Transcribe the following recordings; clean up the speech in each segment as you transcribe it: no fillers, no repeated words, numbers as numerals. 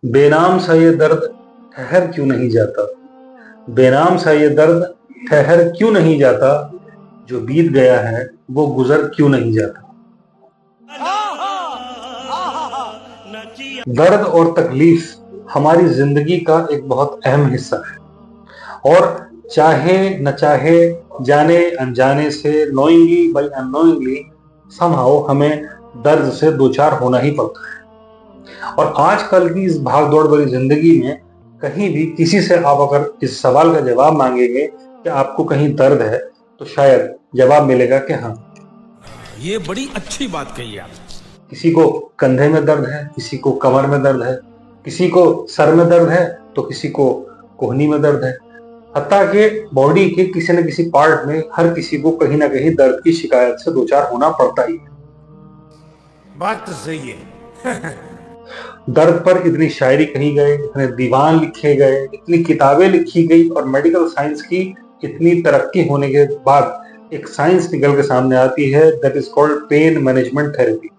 बेनाम सा ये दर्द ठहर क्यों नहीं जाता, बेनाम सा ये दर्द ठहर क्यों नहीं जाता, जो बीत गया है वो गुजर क्यों नहीं जाता। दर्द और तकलीफ हमारी जिंदगी का एक बहुत अहम हिस्सा है और चाहे न चाहे, जाने अनजाने से, नोइंगली बाई अननोइंगली समहाउ हमें दर्द से दो चार होना ही पड़ता है। और आजकल की इस भाग दौड़ भरी जिंदगी में कहीं भी किसी से आप अगर इस सवाल का जवाब मांगेंगे कि आपको कहीं दर्द है, तो शायद जवाब मिलेगा कि हाँ। ये बड़ी अच्छी बात कही आप। किसी को कंधे में दर्द है, किसी को कमर में दर्द है, किसी को सर में दर्द है, तो किसी को कोहनी में दर्द है। हत्ता के बॉडी के किसी न किसी पार्ट में हर किसी को कहीं ना कहीं दर्द की शिकायत से दो चार होना पड़ता ही है। बात तो सही है। दर्द पर इतनी शायरी कही गई, इतने दीवान लिखे गए, इतनी किताबें लिखी गई और मेडिकल साइंस की इतनी तरक्की होने के बाद एक साइंस निकल के सामने आती है, that is called pain management therapy.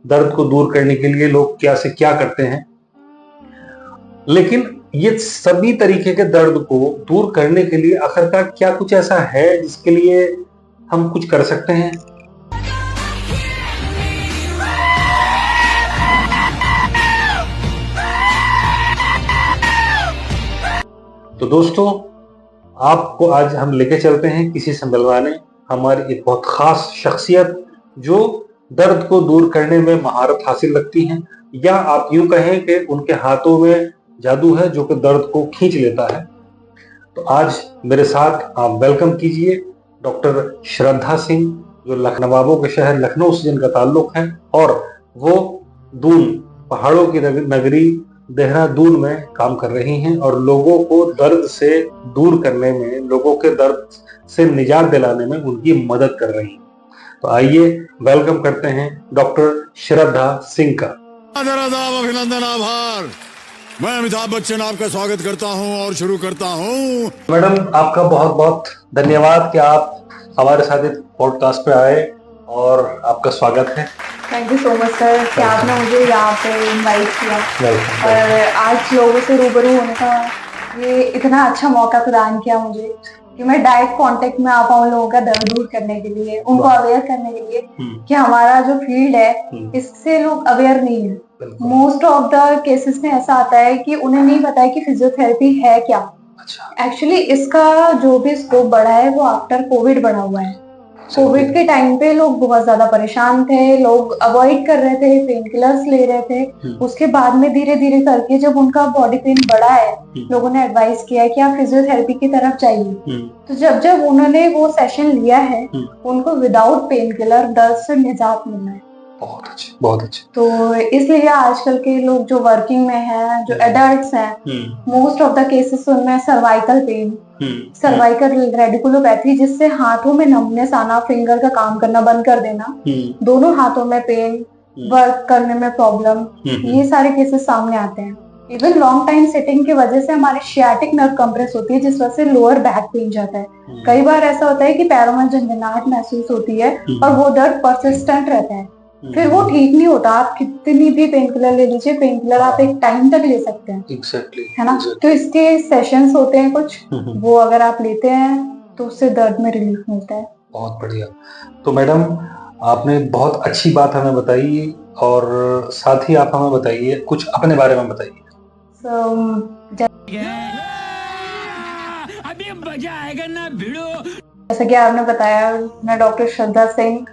दर्द को दूर करने के लिए लोग क्या से क्या करते हैं, लेकिन ये सभी तरीके के दर्द को दूर करने के लिए आखिरकार क्या कुछ ऐसा है जिसके लिए हम कुछ कर सकते हैं? तो दोस्तों, आपको आज हम लेके चलते हैं किसी से मिलवाने, हमारी एक बहुत खास शख्सियत जो दर्द को दूर करने में महारत हासिल रखती हैं, या आप यूं कहें कि उनके हाथों में जादू है जो कि दर्द को खींच लेता है। तो आज मेरे साथ आप वेलकम कीजिए डॉक्टर श्रद्धा सिंह, जो नवाबों के शहर लखनऊ से जिनका ताल्लुक है और वो दून, पहाड़ों की नगरी देहरादून में काम कर रही हैं और लोगों को दर्द से दूर करने में, लोगों के दर्द से निजात दिलाने में उनकी मदद कर रही हैं। तो आइए वेलकम करते हैं डॉक्टर श्रद्धा सिंह का। अभिनंदन, आभार। मैं अमिताभ बच्चन आपका स्वागत करता हूं और शुरू करता हूं। मैडम, आपका बहुत बहुत धन्यवाद कि आप हमारे साथ इस पॉडकास्ट पे आए और आपका स्वागत है। Thank you so much sir कि आपने मुझे यहाँ पे इनवाइट किया और आज लोगों से रूबरू होने का ये इतना अच्छा मौका प्रदान किया मुझे कि मैं डायरेक्ट कांटेक्ट में आ पाऊँ लोगों का दर्द दूर करने के लिए, उनको अवेयर करने के लिए कि हमारा जो फील्ड है इससे लोग अवेयर नहीं है। मोस्ट ऑफ द केसेस में ऐसा आता है कि उन्हें नहीं पता है कि फिजियोथेरेपी है क्या। एक्चुअली इसका जो भी स्कोप बढ़ा है वो आफ्टर कोविड बढ़ा हुआ है। कोविड के टाइम पे लोग बहुत ज्यादा परेशान थे, लोग अवॉइड कर रहे थे, पेन किलर्स ले रहे थे। उसके बाद में धीरे धीरे करके जब उनका बॉडी पेन बढ़ा है, लोगों ने एडवाइस किया है कि आप फिजियोथेरेपी की तरफ जाइए। तो जब उन्होंने वो सेशन लिया है, उनको विदाउट पेन किलर दर्द से निजात मिलना है। बहुत अच्छे, बहुत अच्छे। तो इसलिए आजकल के लोग जो वर्किंग में हैं, जो एडल्ट्स हैं, मोस्ट ऑफ द केसेस उनमें सर्वाइकल पेन, सर्वाइकल रेडिकुलोपैथी, जिससे हाथों में नमनेस आना, फिंगर का काम करना बंद कर देना, दोनों हाथों में पेन, वर्क करने में प्रॉब्लम, ये सारे केसेस सामने आते हैं। इवन लॉन्ग टाइम सिटिंग की वजह से हमारी शियाटिक नर्व कंप्रेस होती है, जिस वजह से लोअर बैक पेन जाता है। कई बार ऐसा होता है कि पैरों में झंझनाहट महसूस होती है और वो दर्द परसिस्टेंट रहता है, फिर वो ठीक नहीं होता। आप कितनी भी पेन किलर ले लीजिए, पेन किलर आप एक टाइम तक ले सकते हैं, है ना। तो इसके सेशंस होते हैं कुछ, वो अगर आप लेते हैं तो उससे दर्द में रिलीफ मिलता है। बहुत बढ़िया। तो मैडम, आपने बहुत अच्छी बात हमें बताई और साथ ही आप हमें बताइए कुछ अपने बारे में बताइए। अभी मजा आएगा ना भिड़ो। जैसा कि आपने बताया, मैं डॉक्टर श्रद्धा सिंह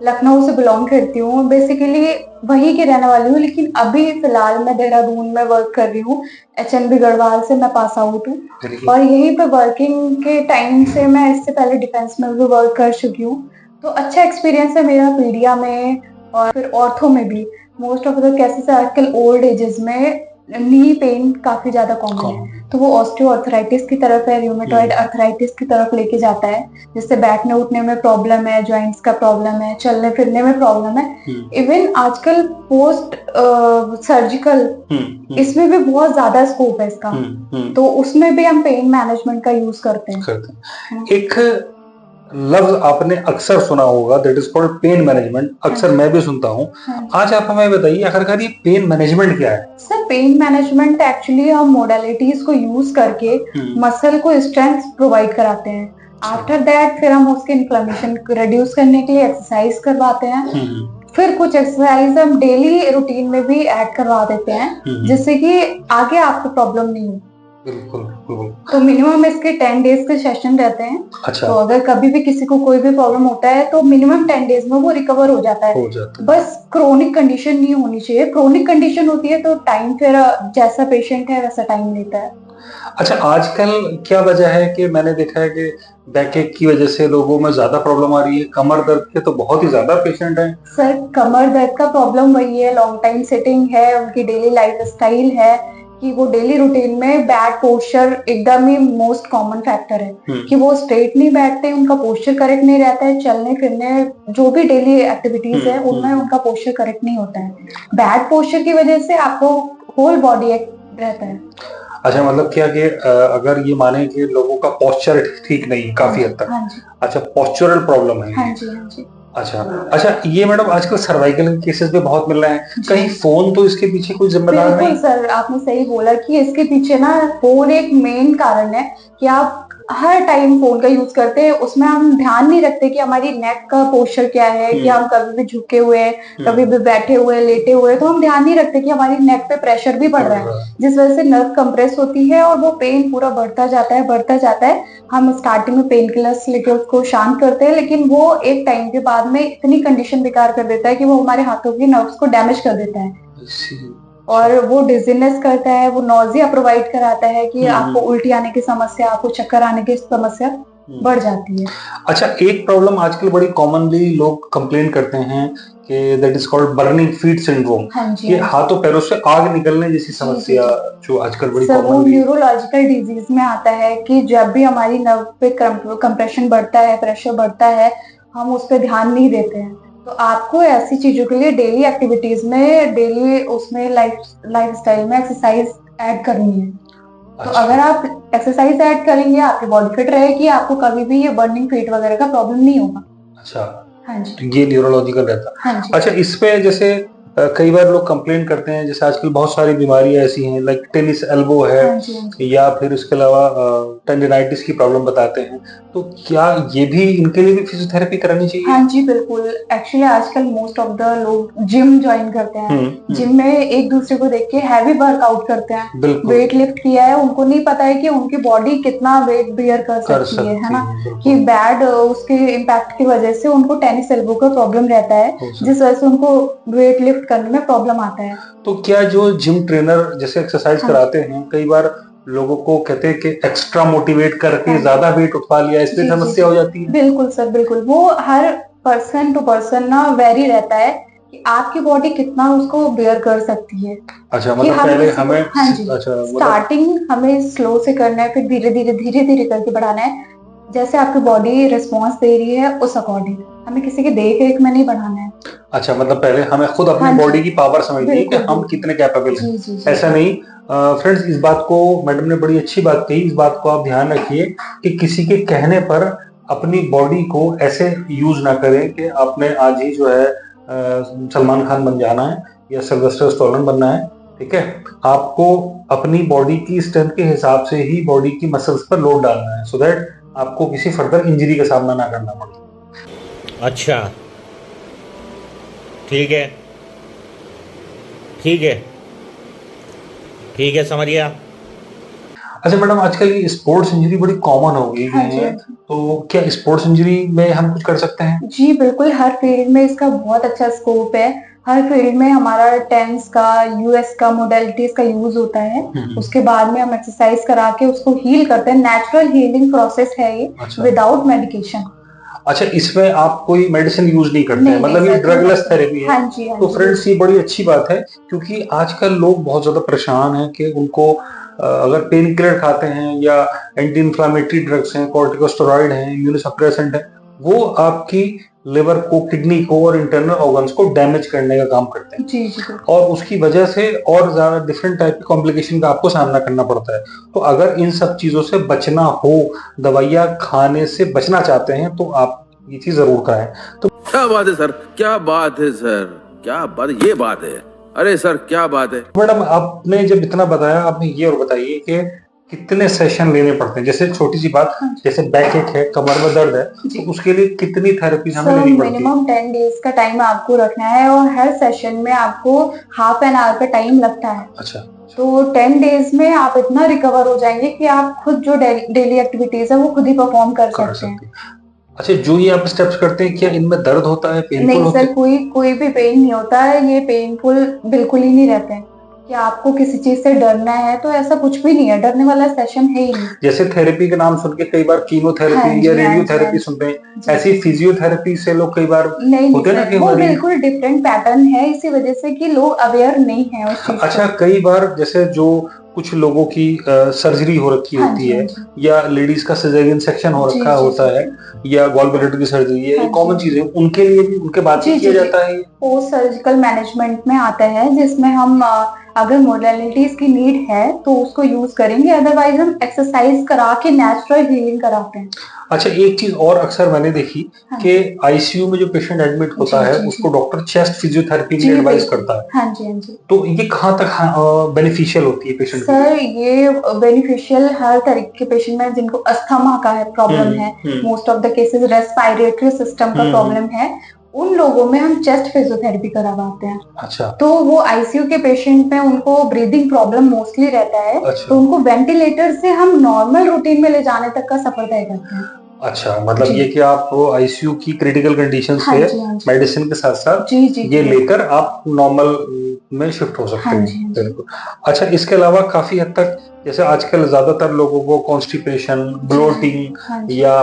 लखनऊ से बिलोंग करती हूँ। बेसिकली वहीं की रहने वाली हूँ, लेकिन अभी फिलहाल मैं देहरादून में वर्क कर रही हूँ। HNB गढ़वाल से मैं पास आउट हूँ और यहीं पे वर्किंग के टाइम से मैं इससे पहले डिफेंस में भी वर्क कर चुकी हूँ। तो अच्छा एक्सपीरियंस है मेरा पीडिया में और फिर ऑर्थो में भी। मोस्ट ऑफ द केसेस आजकल ओल्ड एजेस में नी पेन काफी ज्यादा कॉमन है, तो वो ऑस्टियोआर्थराइटिस की तरफ है, रूमेटॉइड अर्थराइटिस की तरफ लेके जाता है, जिससे बैठने उठने में प्रॉब्लम है, जॉइंट्स का प्रॉब्लम है, चलने फिरने में प्रॉब्लम है। इवन आजकल पोस्ट सर्जिकल इसमें भी बहुत ज्यादा स्कोप है इसका, तो उसमें भी हम पेन मैनेजमेंट का यूज करते हैं। एक लफ्ज आपने अक्सर सुना होगा, that is called pain management, अक्सर मैं भी सुनता हूँ। आज आप हमें बताइए आखिरकार ये पेन मैनेजमेंट क्या है? सर पेन मैनेजमेंट एक्चुअली हम मोडालिटीज को यूज करके मसल को स्ट्रेंथ प्रोवाइड कराते हैं। आफ्टर दैट फिर हम उसके इन्फ्लेमेशन को रिड्यूस करने के लिए एक्सरसाइज करवाते हैं। फिर कुछ एक्सरसाइज हम डेली रूटीन में भी ऐड करवा देते हैं जिससे कि आगे आपको प्रॉब्लम नहीं हो। बिल्कुल बिल्कुल। तो मिनिमम इसके 10 डेज के सेशन रहते हैं। अच्छा। तो अगर कभी भी किसी को कोई भी प्रॉब्लम होता है तो मिनिमम 10 डेज में वो रिकवर हो जाता है। बस क्रोनिक कंडीशन नहीं होनी चाहिए। क्रोनिक कंडीशन होती है तो टाइम फिर जैसा पेशेंट है वैसा टाइम लेता है। अच्छा, आजकल क्या वजह है कि मैंने देखा है कि बैकएक की वजह से लोगों में ज्यादा प्रॉब्लम आ रही है, कमर दर्द के तो बहुत ही ज्यादा पेशेंट हैं। सर कमर दर्द का प्रॉब्लम वही है, लॉन्ग टाइम सिटिंग है, उनकी डेली लाइफ स्टाइल है कि वो डेली रूटीन में बैड पोस्चर एकदम ही मोस्ट कॉमन फैक्टर है कि वो स्ट्रेट नहीं बैठते, उनका पोस्चर करेक्ट नहीं रहता है, चलने फिरने जो भी डेली एक्टिविटीज है उनमें उनका पोस्चर करेक्ट नहीं होता है। बैड पोस्चर की वजह से आपको होल बॉडी एक्ट रहता है। अच्छा, मतलब क्या कि अगर ये माने कि लोगों का पोस्चर ठीक नहीं है काफी हद तक। अच्छा, पोस्चरल प्रॉब्लम है। हाँ जी। अच्छा, ये मैडम आजकल सर्वाइकल केसेस भी बहुत मिल रहे हैं, कहीं फोन तो इसके पीछे कोई जिम्मेदार नहीं? बिल्कुल सर, आपने सही बोला कि इसके पीछे ना फोन एक मेन कारण है कि आप हर टाइम फोन का यूज करते हैं, उसमें हम ध्यान नहीं रखते कि हमारी नेक का पोस्चर क्या है, कि हम कभी भी झुके हुए हैं, कभी भी बैठे हुए, लेटे हुए, तो हम ध्यान नहीं रखते कि हमारी नेक पे प्रेशर भी बढ़ रहा है जिस वजह से नर्व कंप्रेस होती है और वो पेन पूरा बढ़ता जाता है। हम स्टार्टिंग में पेन किलर्स लेके उसको शांत करते हैं लेकिन वो एक टाइम के बाद में इतनी कंडीशन बेकार कर देता है कि वो हमारे हाथों की नर्व्स को डैमेज कर देता है और वो डिजीनेस करता है, वो नोजिया प्रोवाइड कराता है कि आपको उल्टी आने की समस्या, आपको चक्कर आने की समस्या बढ़ जाती है। अच्छा, एक प्रॉब्लम आजकल बड़ी कॉमनली लोग कंप्लेन करते हैं कि that is called burning feet syndrome. ये हाथों पैरों से आग निकलने जैसी समस्या जो आजकल बड़ी कॉमन है। न्यूरोलॉजिकल डिजीज में आता है कि जब भी हमारी नर्व पे कंप्रेशन बढ़ता है, प्रेशर बढ़ता है, हम उस पर ध्यान नहीं देते हैं। तो आपको ऐसी चीजों के लिए डेली एक्टिविटीज में, डेली उसमें लाइफ स्टाइल में एक्सरसाइज ऐड करनी है। तो अगर आप एक्सरसाइज ऐड करेंगे, आपकी बॉडी फिट रहेगी, आपको कभी भी ये बर्निंग फीट वगैरह का प्रॉब्लम नहीं होगा। अच्छा, हाँ जी। ये न्यूरोलॉजिकल रहता है। हाँ जी। अच्छा, इस पे जैसे कई बार लोग कंप्लेन करते हैं, जैसे आजकल बहुत सारी बीमारियां ऐसी हैं लाइक टेनिस एल्बो है। हाँ जी। या फिर इसके अलावा टेंडिनाइटिस की प्रॉब्लम बताते हैं, तो क्या ये भी इनके लिए भी फिजियोथेरेपी करानी चाहिए? हाँ जी बिल्कुल। एक्चुअली आजकल मोस्ट ऑफ द लोग जिम ज्वाइन करते हैं। जिम में एक दूसरे को देख के हैवी वर्कआउट करते हैं, वेट लिफ्ट किया है, उनको नहीं पता है कि उनकी बॉडी कितना वेट बियर कर सकती है ना, कि बैड उसके इम्पैक्ट की वजह से उनको टेनिस एल्बो का प्रॉब्लम रहता है जिस वजह से उनको वेट लिफ्ट करने में प्रॉब्लम आता है। तो क्या जो जिम ट्रेनर जैसे एक्सरसाइज कराते हैं, कई बार लोगों को कहते हैं कि एक्स्ट्रा मोटिवेट करके ज्यादा वेट उठा लिया, इसमें समस्या हो जाती है? बिल्कुल सर, बिल्कुल। वो हर पर्सन टू पर्सन ना वेरी रहता है कि आपकी बॉडी कितना उसको बेयर कर सकती है। अच्छा, मतलब पहले हमें स्टार्टिंग हमें स्लो से करना है, फिर धीरे धीरे करके बढ़ाना है। जैसे आपकी बॉडी रिस्पॉन्स दे रही है उस अकॉर्डिंग, हमें किसी के देख रेख में नहीं बढ़ाना है। अच्छा, मतलब पहले हमें खुद अपनी बॉडी की पावर समझनी है कि हम कितने कैपेबल हैं। ऐसा नहीं। फ्रेंड्स, इस बात को मैडम ने बड़ी अच्छी बात कही, इस बात को आप ध्यान रखिए कि किसी के कहने पर अपनी बॉडी को ऐसे यूज ना करें कि आपने आज ही जो है सलमान खान बन जाना है या सिल्वेस्टर स्टैलोन बनना है। ठीक है, आपको अपनी बॉडी की स्ट्रेंथ के हिसाब से ही बॉडी की मसल्स पर लोड डालना है, सो दैट आपको किसी फर्दर इंजरी का सामना ना करना पड़े। अच्छा, ठीक है ठीक है ठीक है, समझ गया। अच्छा मैडम, आजकल ये स्पोर्ट्स इंजरी बड़ी कॉमन हो गई है, तो क्या स्पोर्ट्स इंजरी में हम कुछ कर सकते हैं? जी बिल्कुल, हर फील्ड में इसका बहुत अच्छा स्कोप है। हर फील्ड में हमारा टेंस का, यूएस का, मोडेलिटीज का यूज होता है। उसके बाद में हम एक्सरसाइज करा के उसको हील करते हैं। नेचुरल हीलिंग प्रोसेस है ये, विदाउट मेडिकेशन। अच्छा, इसमें आप कोई मेडिसिन यूज नहीं करते हैं, मतलब ये ड्रगलेस थेरेपी है? हाँ जी, हाँ तो फ्रेंड्स, ये बड़ी अच्छी बात है क्योंकि आजकल लोग बहुत ज्यादा परेशान हैं कि उनको अगर पेन किलर खाते हैं या एंटी इंफ्लेमेटरी ड्रग्स हैं, कॉर्टिकोस्टेरॉइड हैं, इम्यूनोसप्रेसेंट है, वो आपकी लिवर को, किडनी को और इंटरनल ऑर्गन्स को डैमेज करने का काम करते हैं। जी जी और उसकी वजह से और ज्यादा डिफरेंट टाइप की कॉम्प्लिकेशन का आपको सामना करना पड़ता है। तो अगर इन सब चीजों से बचना हो, दवाइयाँ खाने से बचना चाहते हैं, तो आप ये चीज जरूर कराएं। तो क्या बात है सर, क्या बात है सर, क्या बात, ये बात है, अरे सर क्या बात है। मैडम आपने जब इतना बताया, आपने ये और बताइए कि कितने सेशन लेने पड़ते हैं? जैसे छोटी सी बात, जैसे बैक एक है, कमर में दर्द है, तो उसके लिए कितनी थेरेपी हमें लेनी पड़ती है? मिनिमम 10 डेज का टाइम आपको रखना है और हर सेशन में आपको हाफ एन आवर का टाइम लगता है। अच्छा। तो 10 डेज में आप इतना रिकवर हो जाएंगे कि आप खुद जो डेली एक्टिविटीज है वो खुद ही परफॉर्म कर सकते हैं। अच्छा, जो ये आप स्टेप्स करते हैं, क्या इनमें दर्द होता है, पेनफुल नहीं होता है? सर, कोई भी पेन नहीं होता है, ये पेनफुल बिल्कुल ही नहीं रहते हैं। कि आपको किसी चीज से डरना है तो ऐसा कुछ भी नहीं है, डरने वाला सेशन है ही नहीं। जैसे थेरेपी का नाम सुन के कई बार कीमोथेरेपी या रेडियोथेरेपी सुनते हैं, ऐसी फिजियोथेरेपी से लोग कई बार नहीं होते हैं ना कि वो बिल्कुल डिफरेंट पैटर्न है, इसी वजह से कि लोग अवेयर नहीं है उस चीज। अच्छा, कई बार जैसे जो कुछ लोगों की सर्जरी हो रखी होती है, या लेडीज का सिजेरियन सेक्शन हो रखा होता है, या गॉल ब्लैडर की सर्जरी है, ये कॉमन चीजें, उनके लिए भी उनके बाद किया जाता है। पोस्ट सर्जिकल मैनेजमेंट में आता है, जिसमें हम अगर मोडालिटीज की नीड है तो उसको यूज करेंगे, अदरवाइज हम एक्सरसाइज करा के नेचुरल हीलिंग कराते हैं। अच्छा, एक चीज और अक्सर मैंने देखी कि आईसीयू में जो पेशेंट एडमिट होता है उसको डॉक्टर चेस्ट फिजियोथेरेपी की एडवाइस करता है। हाँ जी, हाँ जी। तो ये कहाँ तक बेनिफिशियल होती है पेशेंट के लिए? सर ये बेनिफिशियल हर तरीके के पेशेंट में जिनको अस्थमा का है प्रॉब्लम है, most of the cases respiratory system का प्रॉब्लम है, उन लोगों में हम चेस्ट फिजियोथेरेपी करवाते हैं। अच्छा। तो वो आईसीयू के पेशेंट में उनको ब्रीदिंग प्रॉब्लम मोस्टली रहता है। अच्छा। तो उनको वेंटिलेटर से हम नॉर्मल रूटीन में ले जाने तक का सफर तय करते हैं। अच्छा, मतलब ये कि आप आईसीयू की क्रिटिकल कंडीशन से मेडिसिन के साथ साथ ये लेकर आप नॉर्मल में शिफ्ट हो सकते हैं। बिल्कुल। अच्छा, इसके अलावा काफी हद तक जैसे आजकल ज्यादातर लोगों को कॉन्स्टिपेशन, ब्लोटिंग या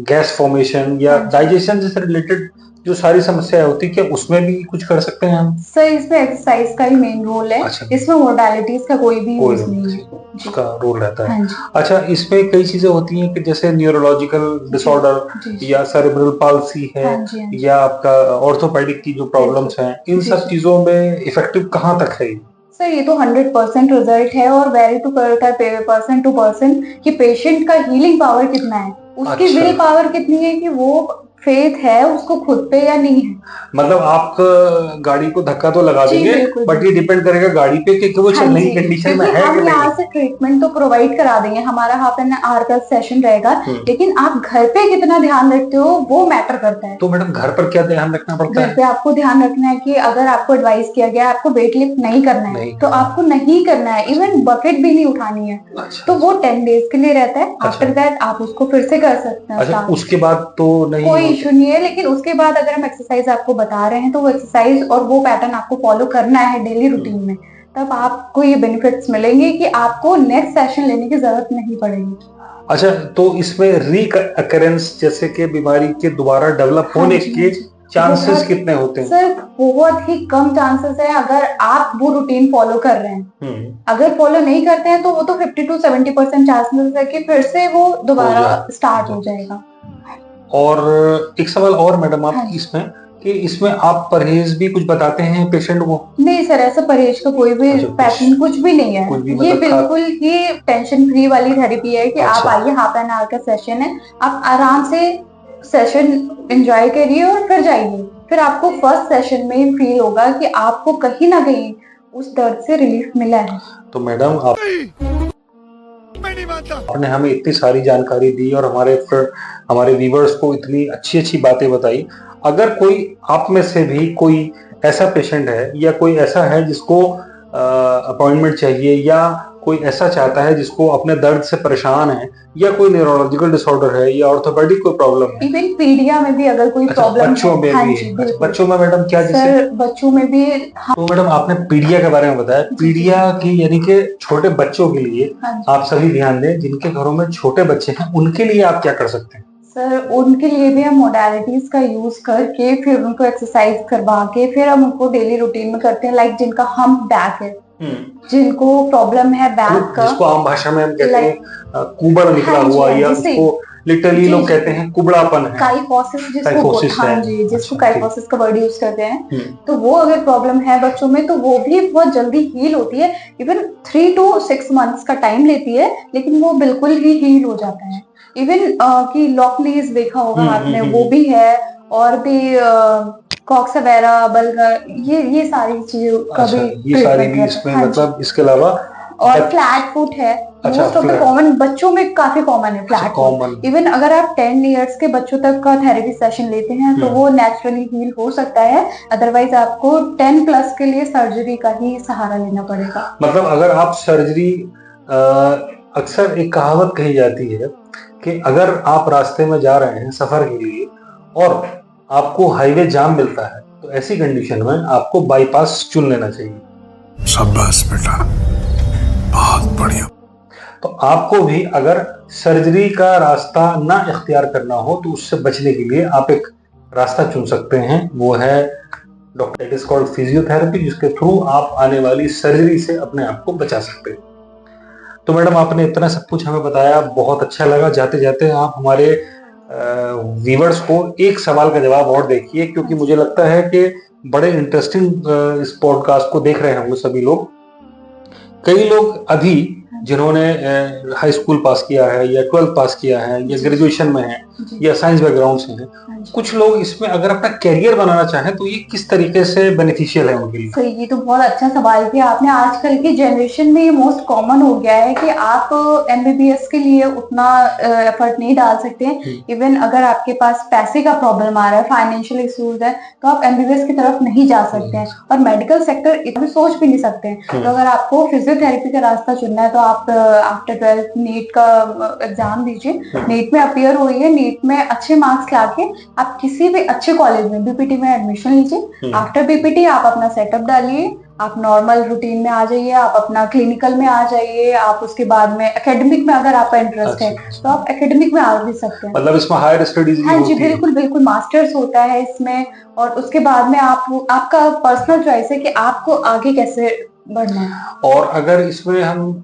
गैस फॉर्मेशन या डाइजेशन से रिलेटेड जो सारी समस्याएं होती है, क्या उसमें भी कुछ कर सकते हैं हम? सर इसमें एक्सरसाइज का ही मेन रोल है। अच्छा। इसमें मोडालिटीज का कोई भी यूज नहीं है, उसका रोल रहता है। अच्छा, इसमें कई चीजें होती हैं कि जैसे न्यूरोलॉजिकल डिसऑर्डर या सेरेब्रल पाल्सी है, या आपका ऑर्थोपेडिक की जो प्रॉब्लम्स हैं, इन सब चीजों में इफेक्टिव कहाँ तक है? सर ये तो 100% रिजल्ट है और वेरी टू करता है पर्सन टू पर्सन कि पेशेंट का हीलिंग पावर कितना है, उसकी विल पावर कितनी है, कि वो फेथ है उसको खुद पे या नहीं है। मतलब आप गाड़ी को धक्का तो लगा देंगे, बट ये डिपेंड करेगा गाड़ी पे कि वो चलने की कंडीशन में है। हम यहाँ से ट्रीटमेंट तो प्रोवाइड करा देंगे, हमारा हाफ एन आवर का सेशन रहेगा, लेकिन आप घर पे कितना ध्यान रखते हो वो मैटर करता है। तो मैडम घर पर क्या ध्यान रखना पड़ता है? घर पे आपको ध्यान रखना है कि अगर आपको एडवाइस किया गया आपको वेट लिफ्ट नहीं करना है तो आपको नहीं करना है, इवन बकेट भी नहीं उठानी है। तो वो 10 डेज के लिए रहता है। आफ्टर दैट आप उसको फिर से कर सकते हैं। अच्छा, उसके बाद तो नहीं, कोई इशू नहीं है, लेकिन उसके बाद अगर हम एक्सरसाइज आपको बता रहे हैं तो वो एक्सरसाइज और वो पैटर्न आपको फॉलो करना है डेली रूटीन में, तब आपको ये बेनिफिट्स मिलेंगे कि आपको नेक्स्ट सेशन लेने की जरूरत नहीं पड़ेगी। अच्छा, तो इसमें रीअकरेंस जैसे कि बीमारी के दोबारा डेवलप होने के चांसेस कितने होते हैं? सर बहुत ही कम चांसेस है अगर आप वो रूटीन फॉलो कर रहे हैं। अगर फॉलो नहीं करते हैं तो वो तो 50 to 70% चांसेस है कि फिर से वो दोबारा स्टार्ट हो जाएगा। और एक सवाल और मैडम आप इसमें कि इसमें आप परहेज भी कुछ बताते हैं पेशेंट को? नहीं सर, ऐसा परहेज का कोई भी पैटर्न कुछ भी नहीं है। ये बिल्कुल ही टेंशन फ्री वाली थेरेपी है कि आप आइए, हाफ एन आवर का सेशन है, आप आराम से सेशन एंजॉय करिए और फिर जाइए। फिर आपको फर्स्ट सेशन में ही फील होगा कि आपको कहीं ना कहीं उस दर्द से रिलीफ मिला है। तो मैडम आपने हमें इतनी सारी जानकारी दी और हमारे व्यूअर्स को इतनी अच्छी बातें बताई। अगर कोई आप में से भी कोई ऐसा पेशेंट है या कोई ऐसा है जिसको अपॉइंटमेंट चाहिए, या कोई ऐसा चाहता है जिसको अपने दर्द से परेशान है, या कोई न्यूरोलॉजिकल डिसऑर्डर है, या ऑर्थोपेडिक कोई प्रॉब्लम है, इवन पीडिया में भी अगर कोई प्रॉब्लम बच्चों में भी, बच्चों में मैडम क्या सर बच्चों में भी तो मैडम आपने पीडिया के बारे में बताया। पीडिया की यानी कि छोटे बच्चों के लिए आप सभी ध्यान दें, जिनके घरों में छोटे बच्चे हैं उनके लिए आप क्या कर सकते हैं? सर उनके लिए भी हम मोडालिटीज का यूज करके फिर उनको एक्सरसाइज करवा के फिर हम उनको डेली रूटीन में करते हैं। लाइक जिनका हम्प बैक है, जिनको प्रॉब्लम है बैक का, जिसको आम भाषा में हम कहते हैं कुबड़ निकला हुआ, या उसको लिटरली लोग कहते हैं कुबड़ापन है, काइफोसिस काइफोसिस जिसको, हाँ है। जी, जिसको अच्छा, काइफोसिस का वर्ड यूज करते हैं, तो वो अगर प्रॉब्लम है बच्चों में तो वो भी बहुत जल्दी हील होती है। इवन 3 to 6 months का टाइम लेती है, लेकिन वो बिल्कुल ही हील हो जाता है। इवन कि लॉकनीज देखा होगा आपने, वो भी है, और भी कॉक्सवेरा, बल्गर, ये सारी चीजों का अच्छा, भी ये सारी ट्रीटमेंट भी रहता है। इसमें हाँ जी। मतलब इसके अलावा और फ्लैट फुट है, अच्छा, most of the flat- common, बच्चों में काफी कॉमन है फ्लैट common। फुट। इवन अगर आप 10 इयर्स के बच्चों तक का थेरेपी सेशन लेते हैं तो वो नेचुरली हील हो सकता है, अदरवाइज आपको 10 प्लस के लिए सर्जरी का ही सहारा लेना पड़ेगा। मतलब अगर आप सर्जरी, अक्सर एक कहावत कही जाती है कि अगर आप रास्ते में जा रहे हैं सफर के लिए और आपको हाईवे जाम मिलता है तो ऐसी कंडीशन में आपको बाईपास चुन लेना चाहिए। शाबाश बेटा, बहुत बढ़िया। तो आपको भी अगर सर्जरी का रास्ता ना इख्तियार करना हो तो उससे बचने के लिए आप एक रास्ता चुन सकते हैं, वो है doctor, it is called physiotherapy, जिसके थ्रू आप आने वाली सर्जरी से अपने आप को बचा सकते हैं। तो मैडम, आपने इतना सब कुछ हमें बताया, बहुत अच्छा लगा। जाते जाते आप हमारे व्यूअर्स को एक सवाल का जवाब और देखिए, क्योंकि मुझे लगता है कि बड़े इंटरेस्टिंग इस पॉडकास्ट को देख रहे होंगे सभी लोग। कई लोग अभी जिन्होंने हाई स्कूल पास किया है या 12th पास किया है या ग्रेजुएशन में है या साइंस बैकग्राउंड से हैं, कुछ लोग इसमें अगर अपना कैरियर बनाना चाहें तो ये किस तरीके से बेनिफिशियल है उनके लिए? तो ये तो बहुत अच्छा सवाल किया आपने। आजकल की जनरेशन में ये मोस्ट कॉमन हो गया है कि आप एमबीबीएस के लिए उतना एफर्ट नहीं डाल सकते। इवन अगर आपके पास पैसे का प्रॉब्लम आ रहा है, फाइनेंशियल इश्यूज है, तो आप एमबीबीएस की तरफ नहीं जा सकते हैं और मेडिकल सेक्टर इतना सोच भी नहीं सकते हैं। तो अगर आपको फिजियोथेरेपी का रास्ता चुनना है तो आप आफ्टर 12th नीट का एग्जाम दीजिए, नीट में अपीयर होइए, नीट में अच्छे मार्क्स लाके आप किसी भी अच्छे कॉलेज में बीपीटी में एडमिशन लीजिए। आफ्टर बीपीटी आप अपना सेटअप डालिए, आप नॉर्मल रूटीन में आ जाइए, आप अपना क्लिनिकल में आ जाइए, आप उसके बाद में एकेडमिक में अगर आपका इंटरेस्ट है तो आप एकेडमिक में आ भी सकते हैं। मतलब इसमें हायर स्टडीज भी हाँ जी, होती है? बिल्कुल बिल्कुल, मास्टर्स होता है इसमें, और उसके बाद में आपका पर्सनल चॉइस है कि आपको आगे कैसे बढ़ना है। और अगर इसमें हम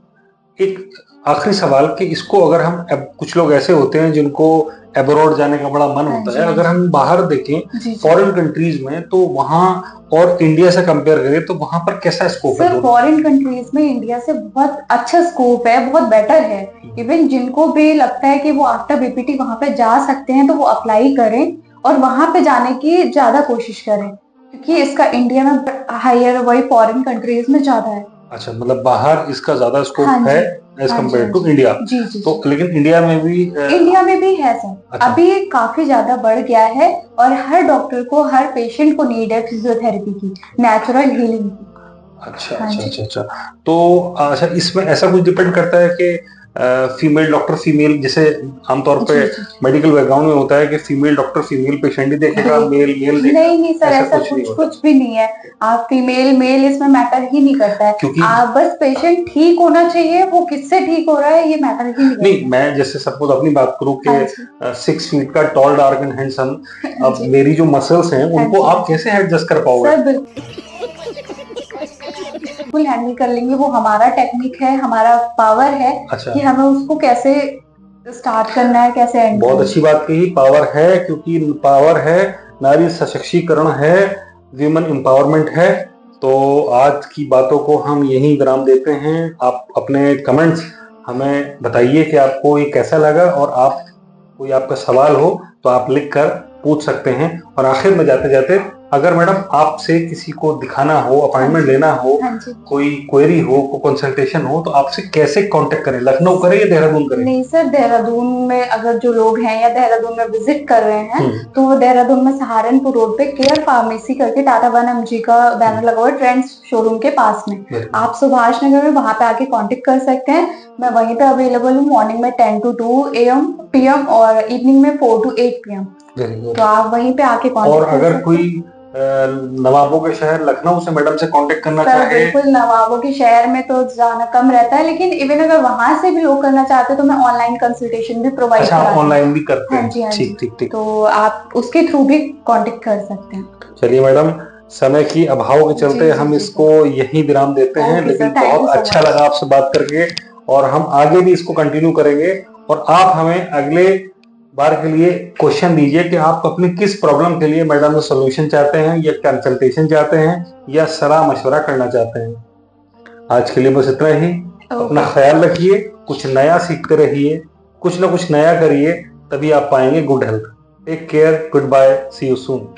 एक आखिरी सवाल कि इसको अगर हम, कुछ लोग ऐसे होते हैं जिनको अब्रॉड जाने का बड़ा मन होता है, अगर हम बाहर देखें फॉरेन कंट्रीज में तो वहाँ और इंडिया से कंपेयर करें तो वहाँ पर कैसा स्कोप है? सर, फॉरेन कंट्रीज में इंडिया से बहुत अच्छा स्कोप है, बहुत बेटर है। इवन जिनको भी लगता है कि वो आफ्टर बीपीटी वहाँ पे जा सकते हैं तो वो अप्लाई करें और वहाँ पे जाने की ज्यादा कोशिश करें, क्योंकि इसका इंडिया में हायर, वही फॉरेन कंट्रीज में ज्यादा है। अच्छा, मतलब बाहर इसका ज्यादा स्कोप है एज कम्पेयर टू इंडिया। जी जी। तो लेकिन इंडिया में भी है सर। अच्छा। अभी काफी ज्यादा बढ़ गया है और हर डॉक्टर को, हर पेशेंट को नीड है फिजियोथेरेपी की, नेचुरल हीलिंग की। अच्छा अच्छा अच्छा अच्छा। तो अच्छा, इसमें ऐसा कुछ डिपेंड करता है कि फीमेल डॉक्टर फीमेल, जैसे आमतौर पे मेडिकल बैकग्राउंड में होता है कि फीमेल डॉक्टर फीमेल पेशेंट ही देखेगा, मेल मेल देखेगा? नहीं सर, ऐसा कुछ भी नहीं है। आप फीमेल मेल इसमें मैटर ही नहीं करता है, क्योंकि आप बस पेशेंट ठीक होना चाहिए, वो किससे ठीक हो रहा है ये मैटर ही नहीं। मैं जैसे सपोज अपनी बात करूं कि 6 फीट का टॉल डार्क एंड हैंडसम, अब मेरी जो मसल्स हैं उनको आप कैसे एडजस्ट कर पाओगे? बिल्कुल हैंडल कर लेंगे, वो हमारा टेक्निक है, हमारा पावर है। अच्छा। कि हमें उसको कैसे स्टार्ट करना है, कैसे एंड। बहुत अच्छी बात कही, पावर है, क्योंकि पावर है, नारी सशक्तिकरण है, वीमेन एम्पावरमेंट है। तो आज की बातों को हम यहीं विराम देते हैं। आप अपने कमेंट्स हमें बताइए कि आपको ये कैसा लगा, और आप कोई आपका सवाल हो तो आप लिख कर पूछ सकते हैं। और आखिर में जाते जाते, अगर मैडम आपसे किसी को दिखाना हो, अपॉइंटमेंट लेना हो, कोई क्वेरी हो, कोई कंसल्टेशन हो, तो आपसे कैसे कांटेक्ट करें? लखनऊ करें या देहरादून करें? नहीं सर, देहरादून में अगर जो लोग हैं या देहरादून में विजिट कर रहे हैं तो वो देहरादून में सहारनपुर रोड पे केयर फार्मेसी करके टाटा 1mg का बैनर लगा हुआ है, ट्रेंड्स शोरूम के पास में। आप सुभाष नगर में वहां पे आके कांटेक्ट कर सकते हैं। मैं वहीं पे अवेलेबल हूँ, मॉर्निंग में 10 to 2 AM PM और इवनिंग में 4 to 8 PM। तो आप वहीं पे आके कांटेक्ट। और अगर कोई नवाबों के शहर लखनऊ से मैडम से कांटेक्ट करना चाहे? बिल्कुल, नवाबों के शहर में तो जाना कम रहता है, लेकिन इवन अगर वहां से भी लोग करना चाहते हैं तो मैं ऑनलाइन कंसल्टेशन भी प्रोवाइड करती हूं। ऑनलाइन भी करते हैं? ठीक ठीक ठीक। तो आप उसके थ्रू भी कांटेक्ट कर सकते हैं। चलिए मैडम, समय की अभाव के चलते हम इसको यहीं विराम देते हैं, लेकिन बहुत अच्छा लगा आपसे बात करके, और हम आगे भी इसको कंटिन्यू करेंगे। और आप हमें अगले बार के लिए क्वेश्चन दीजिए कि आप अपनी किस प्रॉब्लम के लिए मैडम से सोल्यूशन चाहते हैं, या कंसल्टेशन चाहते हैं, या सलाह मशवरा करना चाहते हैं। आज के लिए बस इतना ही। अपना ख्याल रखिए, कुछ नया सीखते रहिए, कुछ ना कुछ नया करिए, तभी आप पाएंगे good health. Take care, goodbye, see you soon.